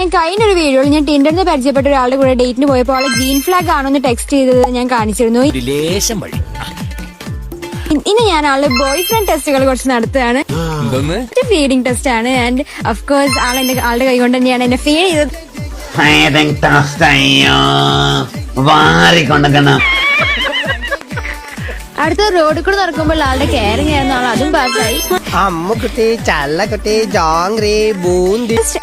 ഞാൻ കഴിഞ്ഞൊരു വീഡിയോയിൽ ഞാൻ ടിൻഡറിന് പരിചയപ്പെട്ട ഒരാളുടെ കൂടെ ഡേറ്റിന് പോയപ്പോൾ ആള് ഗ്രീൻ ഫ്ലാഗ് ആണോന്ന് ടെക്സ്റ്റ് ചെയ്തത് ഞാൻ കാണിച്ചിരുന്നു. ഇനി ഞാൻ ആളുടെ ബോയ് ഫ്രണ്ട് ടെസ്റ്റുകൾ കുറച്ച് നടത്തുകയാണ്. ഫീഡിങ് ടെസ്റ്റ് ആണ്. ആൻഡ് ഓഫ് കോഴ്സ് ആളുടെ കൈ കൊണ്ട് തന്നെയാണ് എന്നെ ഫീഡ് ചെയ്തത്. അടുത്ത റോഡിൽ കൂടെ നടക്കുമ്പോൾ ആളുടെ കെയറിംഗ് ആയിരുന്നു ആൾ, അതും പാസ്സായി.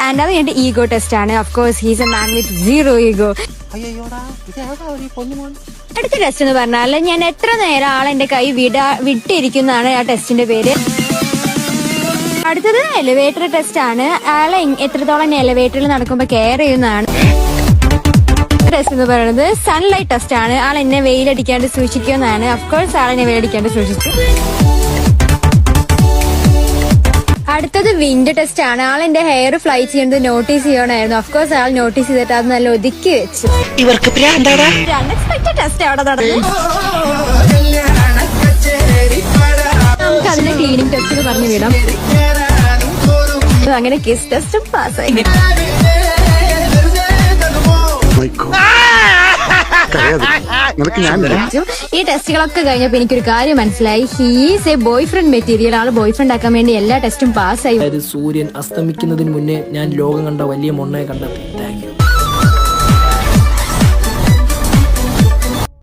ആൻഡ് അത് എന്റെ ഈഗോ ടെസ്റ്റ് ആണ്. Of course he's a man with zero ego. അടുത്ത ടെസ്റ്റ് എന്ന് പറഞ്ഞാൽ ഞാൻ എത്ര നേരം ആളെന്റെ കൈ വിട്ടിരിക്കുന്നതാണ് ആ ടെസ്റ്റിന്റെ പേര്. അടുത്തത് എലിവേറ്റർ ടെസ്റ്റ് ആണ്. ആളെ എത്രത്തോളം എലിവേറ്ററിൽ നടക്കുമ്പോൾ കെയർ ചെയ്യുന്നതാണ്. ടെസ്റ്റ് എന്ന് പറയുന്നത് സൺലൈറ്റ് ടെസ്റ്റ് ആണ്. ആൾ എന്നെ വെയിലടിക്കാണ്ട് സൂക്ഷിക്കുന്നതാണ്. അഫ്കോഴ്സ് ആളെന്നെ വെയിലടിക്കാണ്ട് സൂക്ഷിച്ചു. അടുത്തത് വിൻഡ് ടെസ്റ്റ് ആണ്. ആൾ എന്റെ ഹെയർ ഫ്ലൈ ചെയ്യുന്നത് നോട്ടീസ് ചെയ്യണമായിരുന്നു. അഫ്കോഴ്സ് ആൾ നോട്ടീസ് ചെയ്തിട്ട് അത് നല്ല ഒതുക്കി വെച്ചു. ഇവർക്ക് അൺഎക്സ്പെക്ടഡ് ടെസ്റ്റ് അവിടെ നടന്നു. നമുക്ക് അതിന്റെ ക്ലീനിങ് ടെസ്റ്റ് പറഞ്ഞു വിടാം. അങ്ങനെ കിസ് ടെസ്റ്റും പാസ്സായി. ഈ ടെസ്റ്റുകളൊക്കെ കഴിഞ്ഞപ്പോ എനിക്കൊരു കാര്യം മനസ്സിലായി. He's A boy friend material. ആള് ബോയ് ഫ്രണ്ട് ആക്കാൻ വേണ്ടി എല്ലാ ടെസ്റ്റും പാസ്സായി. സൂര്യൻ അസ്തമിക്കുന്നതിന് മുന്നേ ഞാൻ ലോകം കണ്ട വലിയ മൊണ്ണയെ കണ്ടെത്തി.